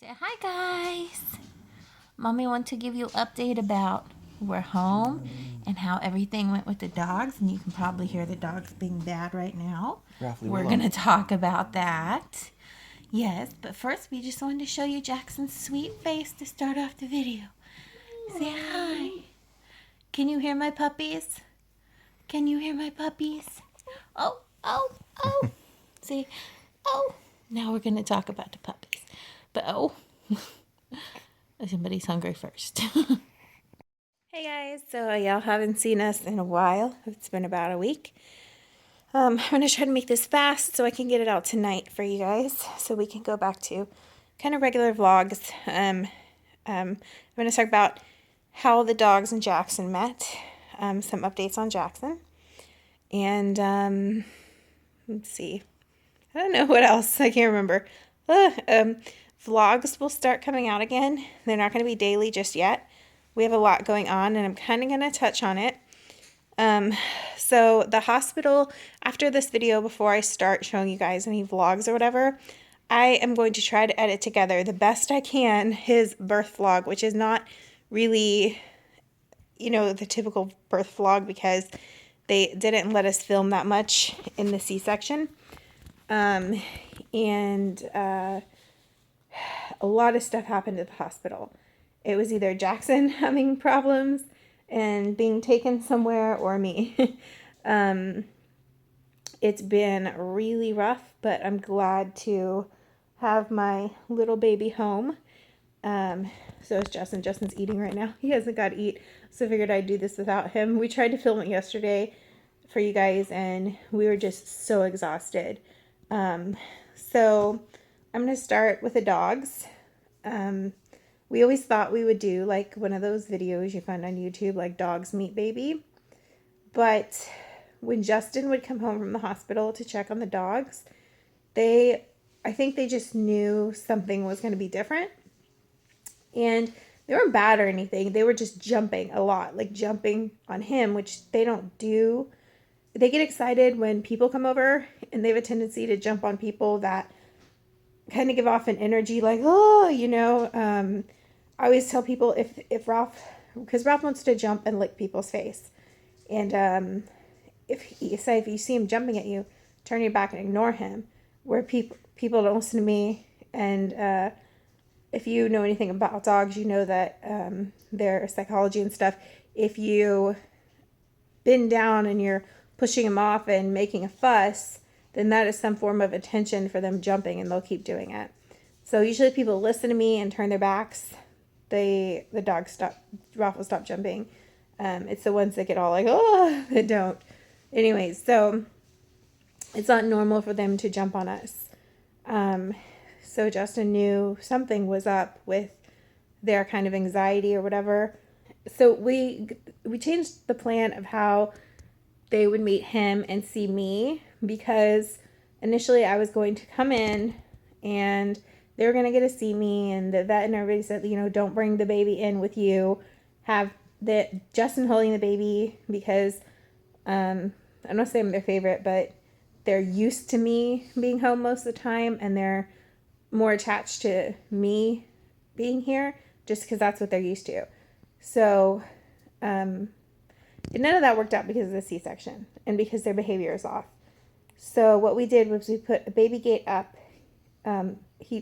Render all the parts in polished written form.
Say hi, guys. Mommy wants to give you an update about we're home and how everything went with the dogs. And you can probably hear the dogs being bad right now. We're going to talk about that. Yes, but first we just wanted to show you Jackson's sweet face to start off the video. Say hi. Can you hear my puppies? Can you hear my puppies? Oh, oh, oh. See, oh. Now we're going to talk about the puppies. But oh, somebody's hungry first. Hey guys, so y'all haven't seen us in a while. It's been about a week. I'm going to try to make this fast so I can get it out tonight for you guys so we can go back to kind of regular vlogs. I'm going to talk about how the dogs and Jackson met, some updates on Jackson, and let's see. I don't know what else. I can't remember. Vlogs will start coming out again. They're not going to be daily just yet. We have a lot going on, and I'm kind of going to touch on it. So the hospital, after this video, before I start showing you guys any vlogs or whatever, I am going to try to edit together the best I can his birth vlog, which is not really, the typical birth vlog because they didn't let us film that much in the C-section. And a lot of stuff happened at the hospital. It was either Jackson having problems and being taken somewhere or me. It's been really rough, but I'm glad to have my little baby home. So is Justin. Justin's eating right now. He hasn't got to eat, so I figured I'd do this without him. We tried to film it yesterday for you guys, and we were just so exhausted. So I'm going to start with the dogs. We always thought we would do like one of those videos you find on YouTube, like dogs meet baby. But when Justin would come home from the hospital to check on the dogs, I think they just knew something was going to be different. And they weren't bad or anything. They were just jumping a lot, like jumping on him, which they don't do. They get excited when people come over, and they have a tendency to jump on people that kind of give off an energy like, oh, I always tell people if Ralph, because Ralph wants to jump and lick people's face. And if you see him jumping at you, turn your back and ignore him. Where people don't listen to me. And if you know anything about dogs, you know that their psychology and stuff, if you bend down and you're pushing them off and making a fuss, then that is some form of attention for them jumping, and they'll keep doing it. So usually people listen to me and turn their backs. The dogs Ralph will stop jumping. It's the ones that get all like, oh, that don't. Anyways, so it's not normal for them to jump on us. So Justin knew something was up with their kind of anxiety or whatever. So we changed the plan of how they would meet him and see me, because initially I was going to come in and they were going to get to see me, and the vet and everybody said, don't bring the baby in with you. Have Justin holding the baby, because I'm not saying I'm their favorite, but they're used to me being home most of the time, and they're more attached to me being here just because that's what they're used to. So none of that worked out because of the C-section and because their behavior is off. So what we did was we put a baby gate up.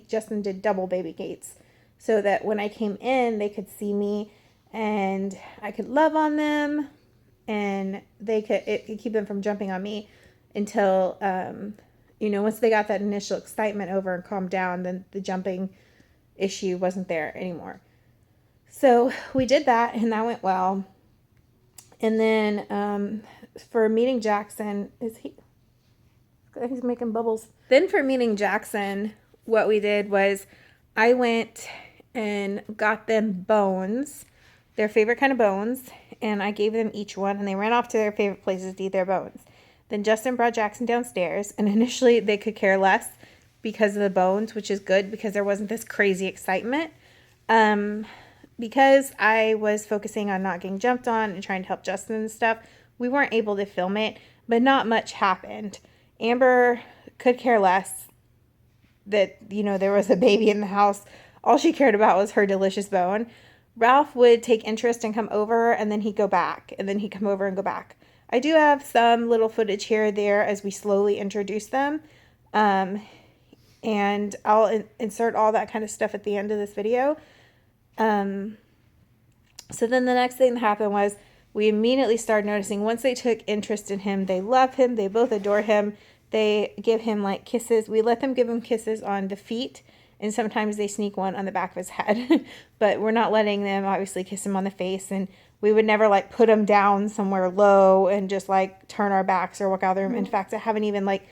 Justin did double baby gates so that when I came in, they could see me and I could love on them, and it could keep them from jumping on me until, once they got that initial excitement over and calmed down, then the jumping issue wasn't there anymore. So we did that, and that went well. And then for meeting Jackson, he's making bubbles. Then for meeting Jackson, what we did was I went and got them bones, their favorite kind of bones, and I gave them each one, and they ran off to their favorite places to eat their bones. Then Justin brought Jackson downstairs, and initially they could care less because of the bones, which is good because there wasn't this crazy excitement. Because I was focusing on not getting jumped on and trying to help Justin and stuff, we weren't able to film it, but not much happened. Amber could care less that, there was a baby in the house. all she cared about was her delicious bone. Ralph would take interest and come over, and then he'd go back, and then he'd come over and go back. I do have some little footage here or there as we slowly introduce them. And I'll insert all that kind of stuff at the end of this video. So then the next thing that happened was we immediately started noticing once they took interest in him, they love him, they both adore him. They give him like kisses. We let them give him kisses on the feet, and sometimes they sneak one on the back of his head. But we're not letting them obviously kiss him on the face, and we would never like put him down somewhere low and just like turn our backs or walk out of the room. In fact, I haven't even like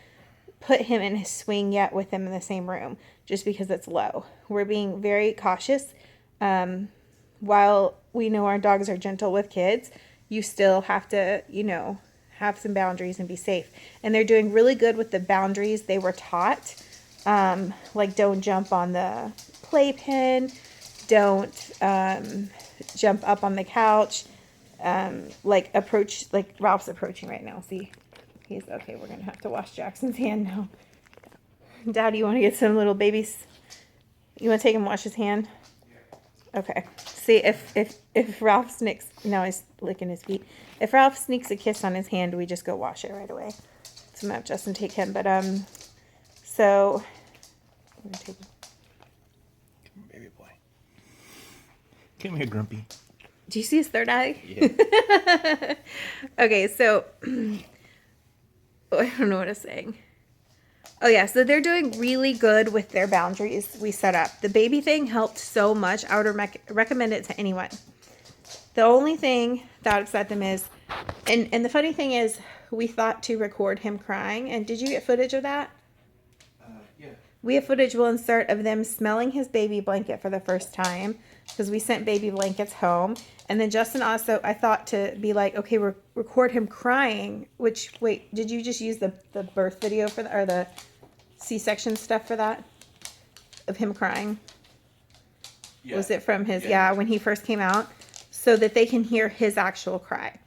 put him in his swing yet with him in the same room just because it's low. We're being very cautious. While we know our dogs are gentle with kids, you still have to, you know, have some boundaries and be safe. And they're doing really good with the boundaries they were taught. Like don't jump on the playpen, don't jump up on the couch, like approach, like Ralph's approaching right now. See, he's okay. We're going to have to wash Jackson's hand now. Daddy, you want to get some little babies? You want to take him wash his hand? Okay. See, if Ralph sneaks, now he's licking his feet. If Ralph sneaks a kiss on his hand, we just go wash it right away. So I'm going to have Justin take him. But, so, I'm gonna take him. Come on, baby boy. Come here, Grumpy. Do you see his third eye? Yeah. Okay, so, I don't know what I was saying. Oh yeah, so they're doing really good with their boundaries we set up. The baby thing helped so much. I would recommend it to anyone. The only thing that upset them is, and the funny thing is, we thought to record him crying. And did you get footage of that? Yeah. We have footage we'll insert of them smelling his baby blanket for the first time because we sent baby blankets home. And then Justin also, I thought to be like, okay, record him crying, which, wait, did you just use the birth video for or the C-section stuff for that? Of him crying? Yeah. Was it from his, yeah, when he first came out? So that they can hear his actual cry.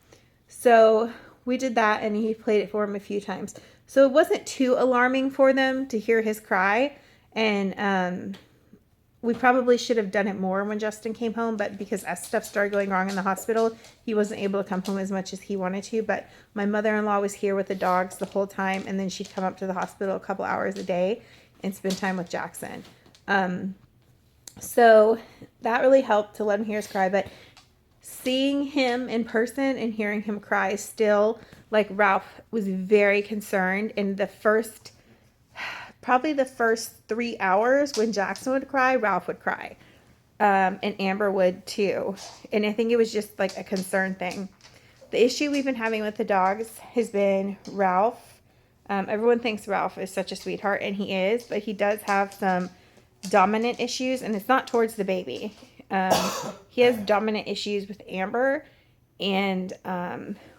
So we did that and he played it for him a few times. So it wasn't too alarming for them to hear his cry. And we probably should have done it more when Justin came home, but because as stuff started going wrong in the hospital, he wasn't able to come home as much as he wanted to. But my mother-in-law was here with the dogs the whole time, and then she'd come up to the hospital a couple hours a day and spend time with Jackson. So that really helped to let him hear his cry. But seeing him in person and hearing him cry still, like Ralph was very concerned in the first, probably the first 3 hours when Jackson would cry, Ralph would cry. And Amber would too. And I think it was just like a concern thing. The issue we've been having with the dogs has been Ralph. Everyone thinks Ralph is such a sweetheart, and he is, but he does have some dominant issues, and it's not towards the baby. He has dominant issues with Amber, and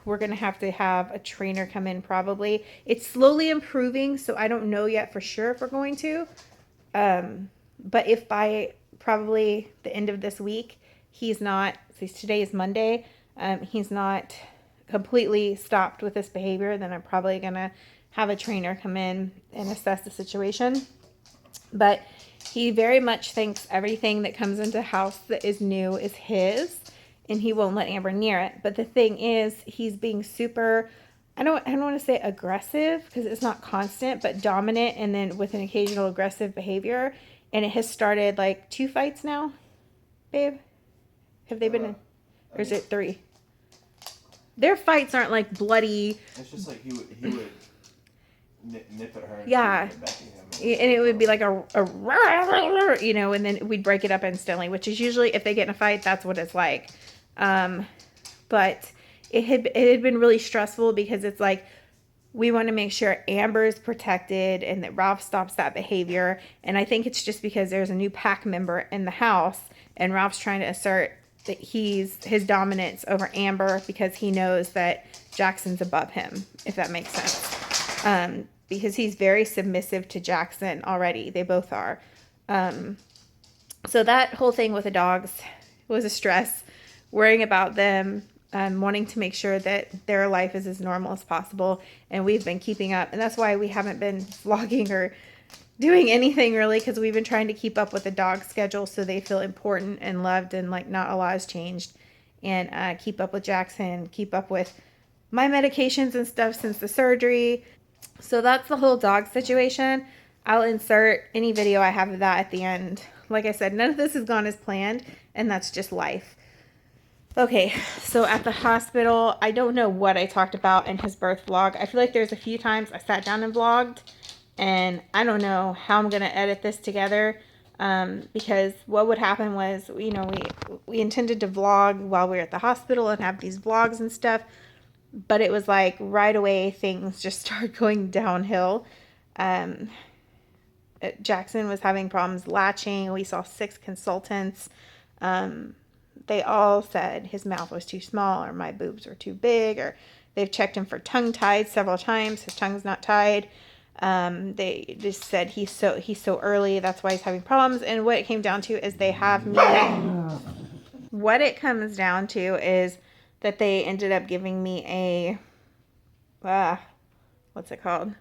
we're going to have a trainer come in probably. It's slowly improving, so I don't know yet for sure if we're going to. But if by probably the end of this week, he's not, since today is Monday, he's not completely stopped with this behavior, then I'm probably going to have a trainer come in and assess the situation. But he very much thinks everything that comes into the house that is new is his, and he won't let Amber near it. But the thing is, he's being super, I don't want to say aggressive because it's not constant, but dominant, and then with an occasional aggressive behavior. And it has started like 2 fights now, babe. Have they been in, or is it 3? Their fights aren't like bloody. It's just like he would nip at her. Yeah. And it would be like a you know, and then we'd break it up instantly, which is usually if they get in a fight, that's what it's like. But it had been really stressful because it's like we want to make sure Amber is protected and that Ralph stops that behavior. And I think it's just because there's a new pack member in the house and Ralph's trying to assert that his dominance over Amber because he knows that Jackson's above him, if that makes sense. Because he's very submissive to Jackson already. They both are. So that whole thing with the dogs was a stress. Worrying about them, wanting to make sure that their life is as normal as possible. And we've been keeping up. And that's why we haven't been vlogging or doing anything really because we've been trying to keep up with the dog schedule so they feel important and loved and like not a lot has changed. And keep up with Jackson, keep up with my medications and stuff since the surgery. So that's the whole dog situation. I'll insert any video I have of that at the end. Like I said, none of this has gone as planned, and that's just life. Okay, so at the hospital, I don't know what I talked about in his birth vlog. I feel like there's a few times I sat down and vlogged, and I don't know how I'm going to edit this together, because what would happen was, we intended to vlog while we were at the hospital and have these vlogs and stuff, but it was like right away things just started going downhill. Um, Jackson was having problems latching. We saw 6 consultants. They all said his mouth was too small or my boobs were too big, or they've checked him for tongue tied several times. His tongue's not tied. They just said he's so early. That's why he's having problems. And what it came down to is they have me. What it comes down to is that they ended up giving me a what's it called?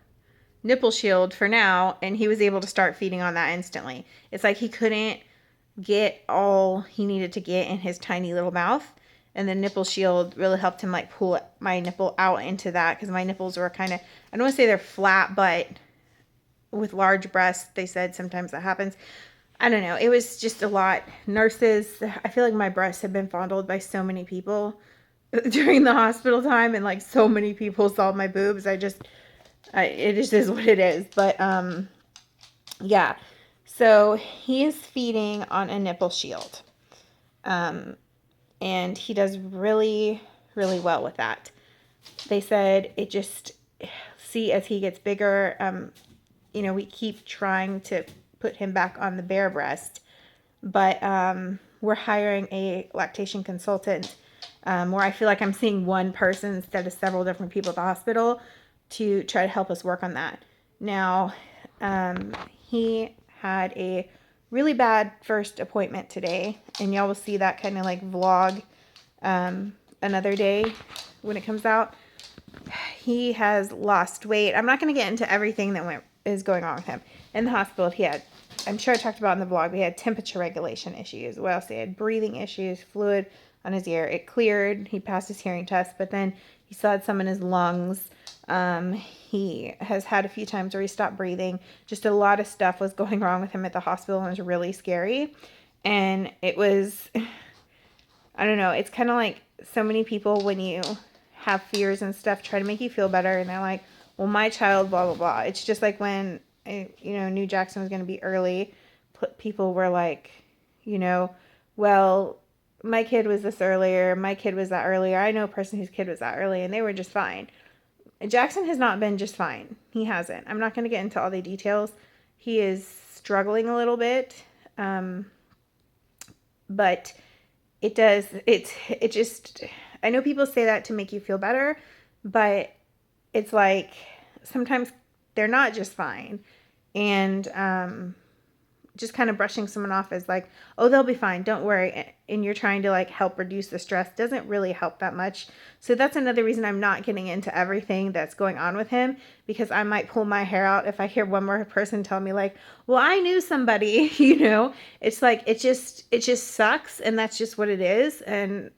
Nipple shield for now, and he was able to start feeding on that instantly. It's like he couldn't get all he needed to get in his tiny little mouth, and the nipple shield really helped him like pull my nipple out into that, because my nipples were kind of, I don't want to say they're flat, but with large breasts, they said sometimes that happens. I don't know. It was just a lot. Nurses, I feel like my breasts have been fondled by so many people during the hospital time, and like so many people saw my boobs. It just is what it is. But yeah. So he is feeding on a nipple shield. And he does really, really well with that. They said it just, see, as he gets bigger, we keep trying to put him back on the bare breast, but we're hiring a lactation consultant, where I feel like I'm seeing one person instead of several different people at the hospital to try to help us work on that. Now, he had a really bad first appointment today, and y'all will see that kind of like vlog another day when it comes out. He has lost weight. I'm not going to get into everything that is going on with him. In the hospital, he had, I'm sure I talked about in the vlog, we had temperature regulation issues. What else? He had breathing issues, fluid on his ear. It cleared. He passed his hearing test, but then he still had some in his lungs. He has had a few times where he stopped breathing. Just a lot of stuff was going wrong with him at the hospital, and it was really scary. And it was, I don't know, it's kind of like so many people, when you have fears and stuff, try to make you feel better, and they're like, well, my child, blah, blah, blah. It's just like when, knew Jackson was going to be early, people were like, well, my kid was this earlier, my kid was that earlier, I know a person whose kid was that early, and they were just fine. Jackson has not been just fine. He hasn't. I'm not going to get into all the details. He is struggling a little bit, but it just, I know people say that to make you feel better, but it's like sometimes they're not just fine. And just kind of brushing someone off as like, oh, they'll be fine, don't worry, and you're trying to like help reduce the stress, doesn't really help that much. So that's another reason I'm not getting into everything that's going on with him, because I might pull my hair out if I hear one more person tell me like, well, I knew somebody. It's like it just sucks, and that's just what it is. And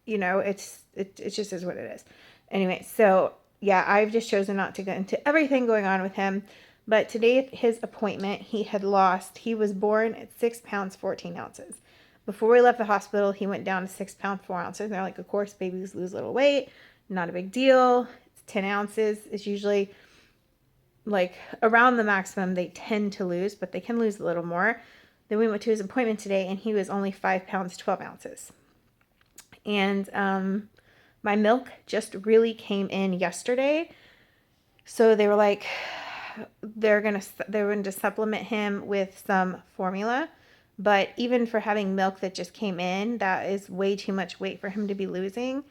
it just is what it is. Anyway, so yeah, I've just chosen not to get into everything going on with him. But today at his appointment, he was born at 6 pounds, 14 ounces. Before we left the hospital, he went down to 6 pounds, 4 ounces. And they're like, of course, babies lose a little weight. Not a big deal. It's 10 ounces. It's usually like around the maximum they tend to lose, but they can lose a little more. Then we went to his appointment today, and he was only 5 pounds, 12 ounces. And my milk just really came in yesterday. So they were like, they're going to supplement him with some formula. But even for having milk that just came in, that is way too much weight for him to be losing.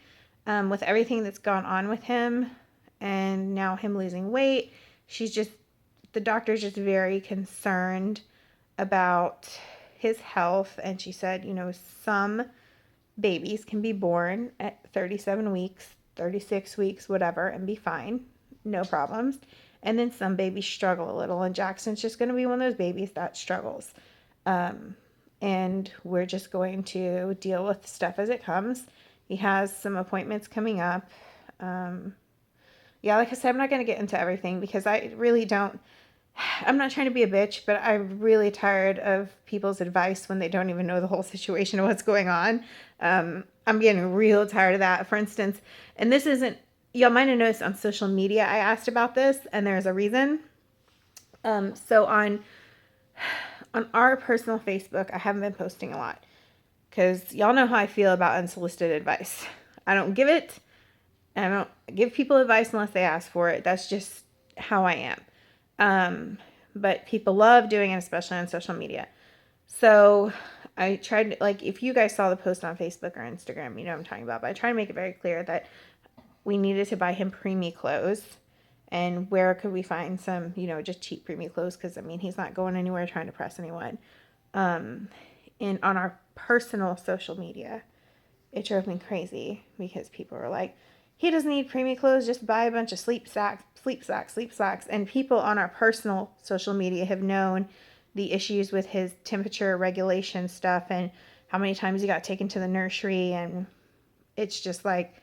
With everything that's gone on with him, and now him losing weight, the doctor's just very concerned about his health. And she said, some babies can be born at 37 weeks, 36 weeks, whatever, and be fine. No problems. And then some babies struggle a little, and Jackson's just going to be one of those babies that struggles. And we're just going to deal with stuff as it comes. He has some appointments coming up. Yeah, like I said, I'm not going to get into everything because I really don't. I'm not trying to be a bitch, but I'm really tired of people's advice when they don't even know the whole situation of what's going on. I'm getting real tired of that. For instance, and this isn't, y'all might have noticed on social media, I asked about this, and there's a reason. So on our personal Facebook, I haven't been posting a lot because y'all know how I feel about unsolicited advice. I don't give it. I don't give people advice unless they ask for it. That's just how I am. But people love doing it, especially on social media. So I tried, like, if you guys saw the post on Facebook or Instagram, you know what I'm talking about. But I try to make it very clear that we needed to buy him preemie clothes. And where could we find some, just cheap preemie clothes? Because, I mean, he's not going anywhere trying to press anyone. And on our personal social media, it drove me crazy because people were like, he doesn't need preemie clothes, just buy a bunch of sleep sacks. And people on our personal social media have known the issues with his temperature regulation stuff and how many times he got taken to the nursery. And it's just like,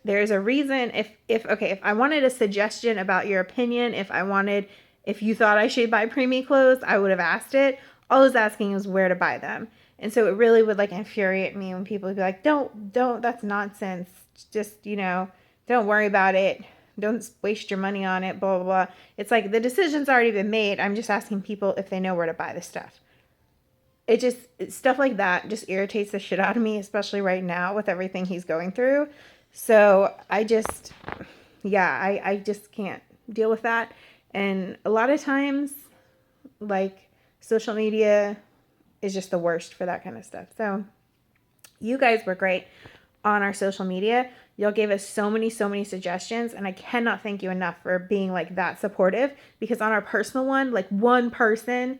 there's a reason. If I wanted a suggestion about your opinion, if you thought I should buy preemie clothes, I would have asked it. All I was asking is where to buy them. And so it really would, like, infuriate me when people would be like, don't, that's nonsense. Just, don't worry about it. Don't waste your money on it, blah, blah, blah. It's like the decision's already been made. I'm just asking people if they know where to buy the stuff. Stuff like that just irritates the shit out of me, especially right now with everything he's going through. So I just can't deal with that. And a lot of times, like, social media is just the worst for that kind of stuff. So you guys were great on our social media. Y'all gave us so many suggestions, and I cannot thank you enough for being, like, that supportive, because on our personal one, like, one person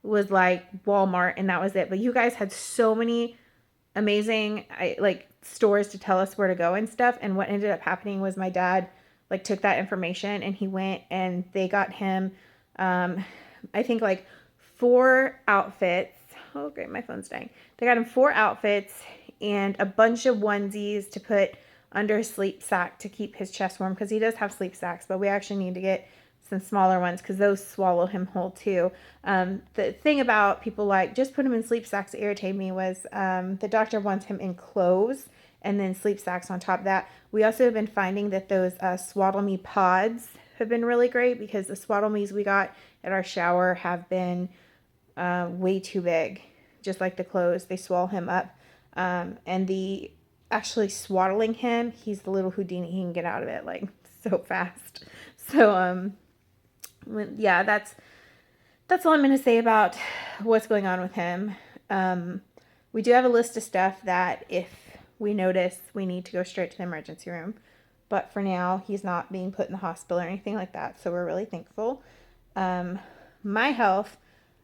was like Walmart and that was it. But you guys had so many amazing stores to tell us where to go and stuff. And what ended up happening was my dad, like, took that information and he went and they got him I think, like, 4 outfits. Oh great, my phone's dying. They got him 4 outfits and a bunch of onesies to put under his sleep sack to keep his chest warm, because he does have sleep sacks, but we actually need to get some smaller ones because those swallow him whole too. The thing about people like just put him in sleep sacks that irritated me was the doctor wants him in clothes and then sleep sacks on top of that. We also have been finding that those Swaddle Me pods have been really great, because the Swaddle Me's we got at our shower have been way too big. Just like the clothes, they swallow him up. And the actually swaddling him, he's the little Houdini. He can get out of it like so fast. So yeah, that's all I'm going to say about what's going on with him. We do have a list of stuff that if we notice, we need to go straight to the emergency room. But for now, he's not being put in the hospital or anything like that. So we're really thankful. My health,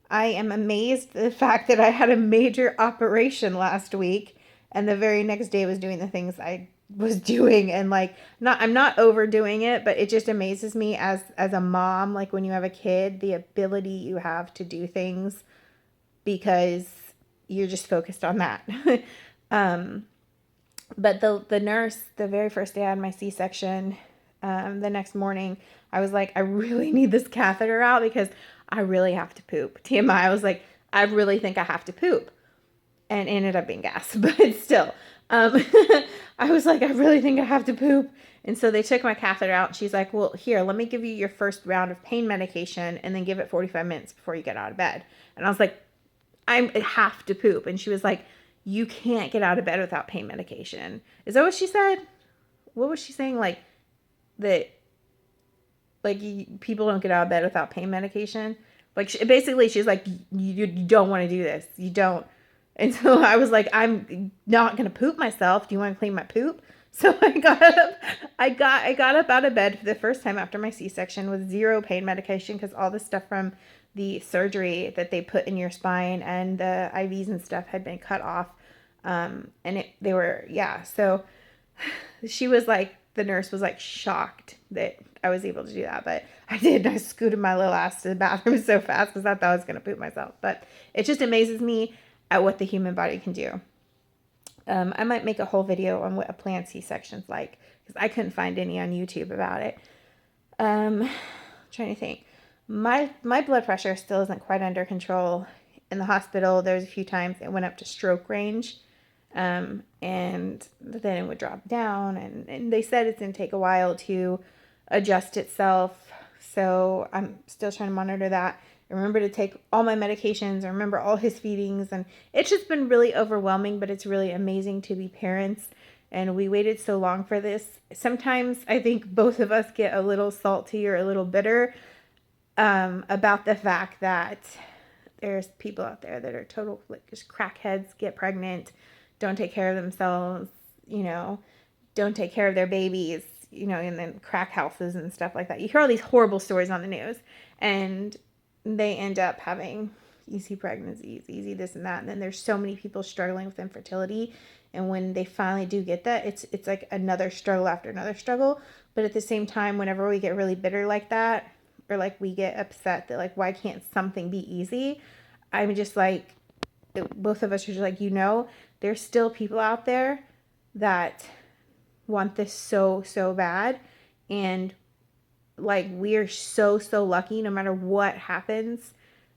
I am amazed at the fact that I had a major operation last week and the very next day was doing the things I was doing, and like, I'm not overdoing it, but it just amazes me as a mom, like when you have a kid, the ability you have to do things because you're just focused on that. But the nurse, the very first day I had my C-section, the next morning, I was like, I really need this catheter out because I really have to poop. TMI, I was like, I really think I have to poop. And it ended up being gas, but still. I was like, I really think I have to poop. And so they took my catheter out and she's like, well, here, let me give you your first round of pain medication and then give it 45 minutes before you get out of bed. And I was like, I have to poop. And she was like, you can't get out of bed without pain medication. Is that what she said? What was she saying? Like that, like people don't get out of bed without pain medication. Like basically she's like, you don't want to do this. You don't. And so I was like, I'm not going to poop myself. Do you want to clean my poop? So I got up. I got up out of bed for the first time after my C-section with 0 pain medication, because all the stuff from the surgery that they put in your spine and the IVs and stuff had been cut off. So she was like, the nurse was like shocked that I was able to do that. But I did. I scooted my little ass to the bathroom so fast because I thought I was going to poop myself. But it just amazes me at what the human body can do. I might make a whole video on what a planned C-section's like because I couldn't find any on YouTube about it. Trying to think. My blood pressure still isn't quite under control. In the hospital, there's a few times it went up to stroke range. And then it would drop down, and they said it's going to take a while to adjust itself. So I'm still trying to monitor that. I remember to take all my medications. I remember all his feedings, and it's just been really overwhelming, but it's really amazing to be parents. And we waited so long for this. Sometimes I think both of us get a little salty or a little bitter about the fact that there's people out there that are total like just crackheads, get pregnant, don't take care of themselves, don't take care of their babies, and then crack houses and stuff like that. You hear all these horrible stories on the news, and they end up having easy pregnancies, easy this and that. And then there's so many people struggling with infertility. And when they finally do get that, it's like another struggle after another struggle. But at the same time, whenever we get really bitter like that, or like we get upset that like, why can't something be easy? I'm just like, both of us are just like, there's still people out there that want this so, so bad. And like, we are so, so lucky no matter what happens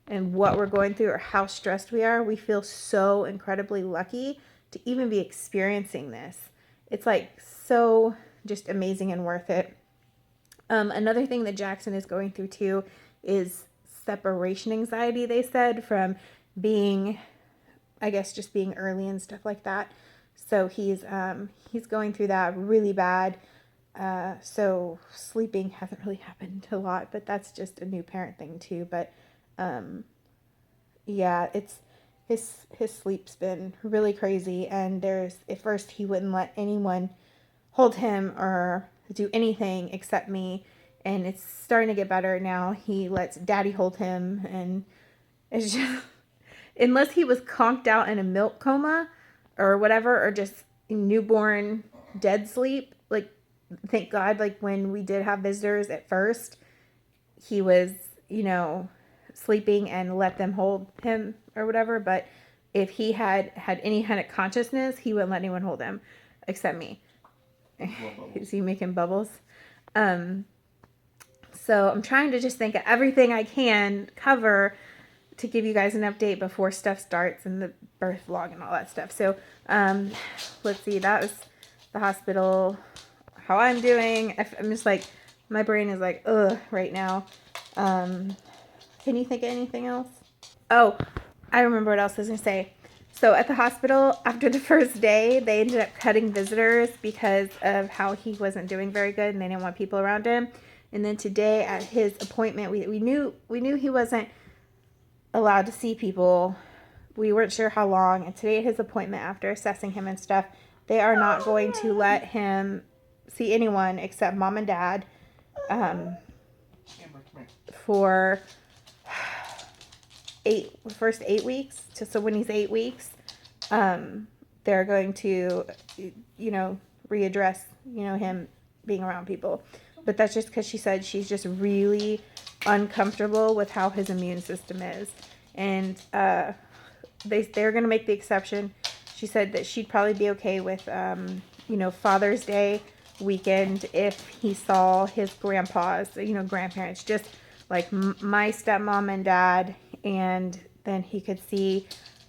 and what we're going through or how stressed we are. We feel so incredibly lucky to even be experiencing this. It's like so just amazing and worth it. Another thing that Jackson is going through too is separation anxiety, they said, from being, I guess, just being early and stuff like that. So he's going through that really bad. So sleeping hasn't really happened a lot, but that's just a new parent thing too. But yeah, it's his sleep's been really crazy. And at first he wouldn't let anyone hold him or do anything except me. And it's starting to get better now. He lets daddy hold him, and it's just, unless he was conked out in a milk coma or whatever, or just newborn dead sleep, like, thank God, like when we did have visitors at first, he was, sleeping and let them hold him or whatever. But if he had any kind of consciousness, he wouldn't let anyone hold him except me. Is he making bubbles? So I'm trying to just think of everything I can cover to give you guys an update before stuff starts and the birth vlog and all that stuff. So let's see, that was the hospital, how I'm doing. I'm just like, my brain is like, ugh, right now. Can you think of anything else? Oh, I remember what else I was going to say. So at the hospital, after the first day, they ended up cutting visitors because of how he wasn't doing very good and they didn't want people around him. And then today at his appointment, we knew he wasn't allowed to see people. We weren't sure how long. And today at his appointment, after assessing him and stuff, they are not going to let him see anyone except mom and dad for first 8 weeks. So when he's 8 weeks, they're going to, readdress, him being around people. But that's just because she said she's just really uncomfortable with how his immune system is. And they're going to make the exception. She said that she'd probably be okay with, Father's Day weekend if he saw his grandpas, grandparents, just like my stepmom and dad, and then he could see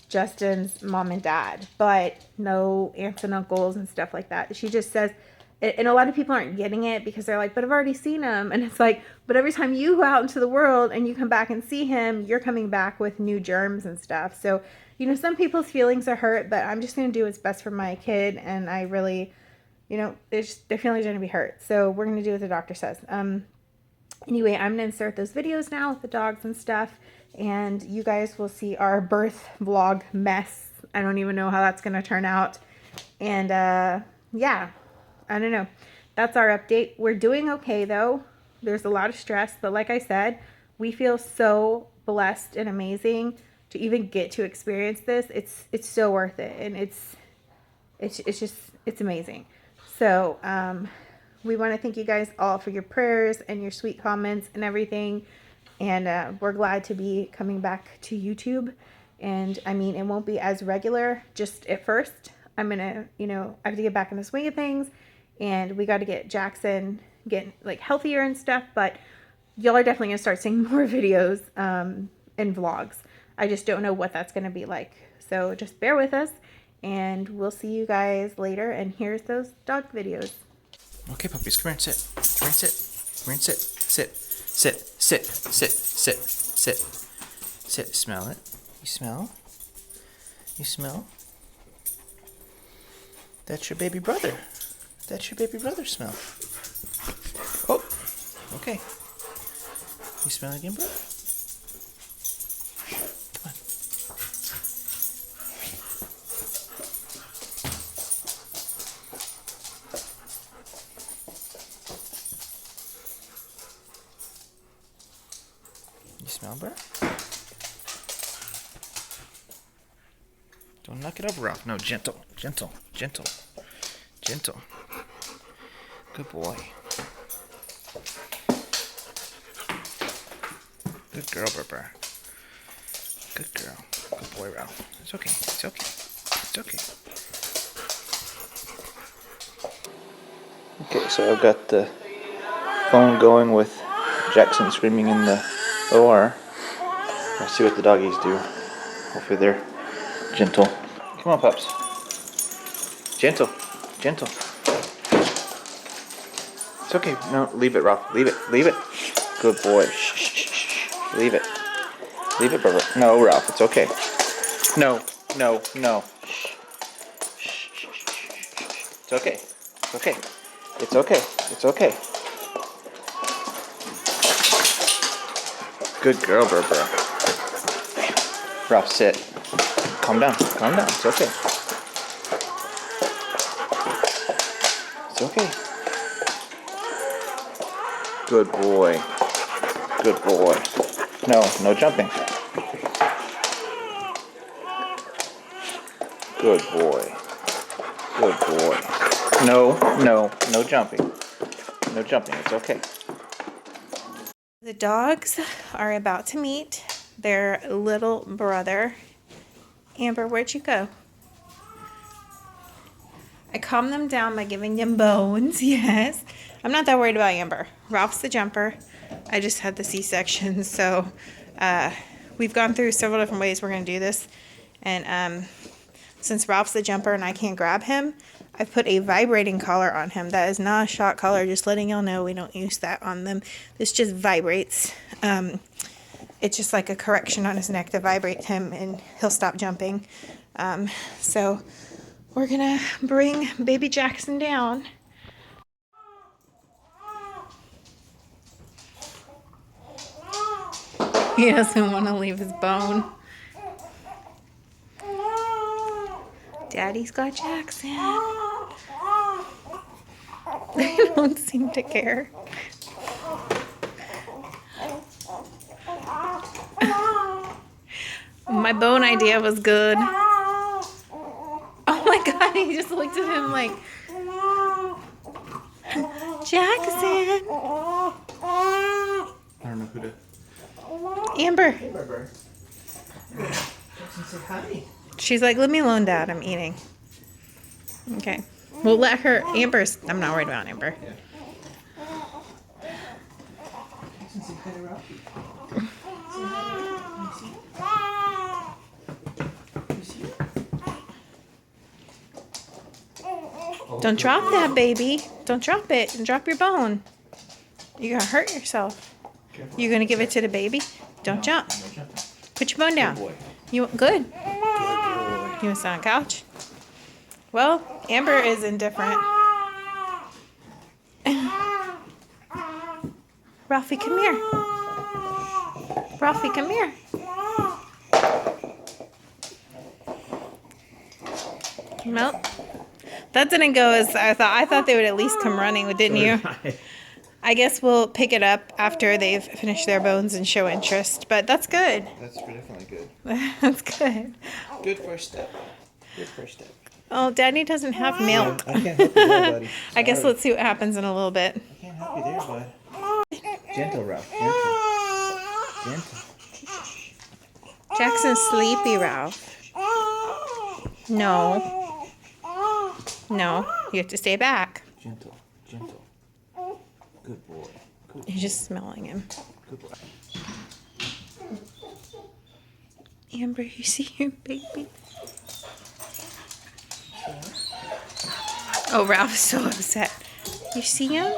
Justin's mom and dad, but no aunts and uncles and stuff like that. She just says, and a lot of people aren't getting it because they're like, but I've already seen him. And it's like, but every time you go out into the world and you come back and see him, you're coming back with new germs and stuff. So, some people's feelings are hurt, but I'm just going to do what's best for my kid. And I really, their feelings are going to be hurt. So we're going to do what the doctor says. Anyway, I'm going to insert those videos now with the dogs and stuff. And you guys will see our birth vlog mess. I don't even know how that's going to turn out. And yeah. I don't know. That's our update. We're doing okay though. There's a lot of stress, but like I said, we feel so blessed and amazing to even get to experience this. It's so worth it, and it's amazing. So we want to thank you guys all for your prayers and your sweet comments and everything. And we're glad to be coming back to YouTube. And I mean, it won't be as regular just at first. I'm going to, I have to get back in the swing of things. And we got to get Jackson getting like healthier and stuff. But y'all are definitely going to start seeing more videos and vlogs. I just don't know what that's going to be like. So just bear with us. And we'll see you guys later. And here's those dog videos. Okay, puppies, come here and sit. Come here and sit. Come here and sit. Sit. Sit. Sit. Sit. Sit. Sit. Sit. Smell it. You smell? You smell? That's your baby brother. That's your baby brother smell. Oh, okay. You smell again, bro? Come on. You smell, bro? Don't knock it over, Ralph. No, gentle, gentle, gentle, gentle. Good boy. Good girl, Burr. Good girl. Good boy, Ralph. It's okay. It's okay. It's okay. Okay, so I've got the phone going with Jackson screaming in the OR. Let's see what the doggies do. Hopefully they're gentle. Come on, pups. Gentle. Gentle. It's okay. No, leave it, Ralph. Leave it. Leave it. Good boy. Shh, shh, shh, shh. Leave it. Leave it, Bubba. No, Ralph. It's okay. No. No. No. Shh. Shh, shh, shh, shh. It's okay. It's okay. It's okay. It's okay. Good girl, Bubba. Ralph, sit. Calm down. Calm down. It's okay. It's okay. Good boy. Good boy. No, no jumping. Good boy. Good boy. No, no, no jumping. No jumping. It's okay. The dogs are about to meet their little brother. Amber, where'd you go? I calmed them down by giving them bones, yes. I'm not that worried about Amber. Ralph's the jumper. I just had the C-section, so we've gone through several different ways we're going to do this. And since Ralph's the jumper and I can't grab him, I've put a vibrating collar on him. That is not a shock collar, just letting y'all know we don't use that on them. This just vibrates. It's just like a correction on his neck to vibrate him and he'll stop jumping. So we're going to bring baby Jackson down. He doesn't want to leave his bone. Daddy's got Jackson. They don't seem to care. My bone idea was good. Oh my god, he just looked at him like, Jackson. I don't know who to. Amber. Hey, Barbara. Jackson said hi. She's like, leave me alone, Dad. I'm eating. Okay. We'll let her. Amber's. I'm not worried about Amber. Yeah. Jackson said hi to Ralphie. Don't drop that, baby. Don't drop it. And drop your bone. You're going to hurt yourself. Careful. You're going to give it to the baby? Don't jump. No jumping. Put your bone down. Good boy. You good? Good boy. You want to sit on the couch? Well, Amber is indifferent. Ralphie, come here. Ralphie, come here. Nope. That didn't go as I thought. I thought they would at least come running, didn't you? I guess we'll pick it up after they've finished their bones and show interest. But that's good. That's definitely good. That's good. Good first step. Good first step. Oh, Daddy doesn't have milk. I can't help you there, buddy. I guess Sorry. let's see what happens in a little bit. I can't help you there, bud. Gentle, Ralph. Gentle. Gentle. Jackson's sleepy, Ralph. No. No, you have to stay back. Gentle. Gentle. Good boy. Good boy. You're just smelling him. Good boy. Amber, you see your baby? Oh, Ralph's so upset. You see him?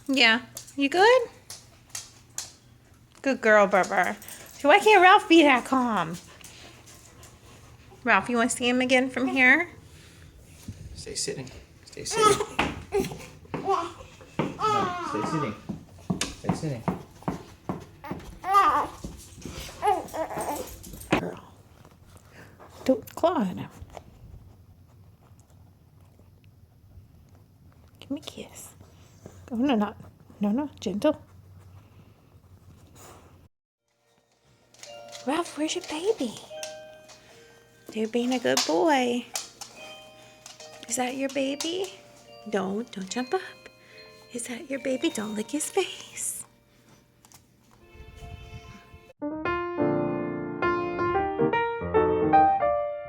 Yeah. You good? Good girl, Barbara. So why can't Ralph be that calm? Ralph, you want to see him again from here? Stay sitting. Stay sitting. No, stay sitting. Stay sitting. Don't claw at him. Give me a kiss. Oh, no, not. No, gentle. Ralph, where's your baby? You're being a good boy. Is that your baby? Don't jump up. Is that your baby? Don't lick his face.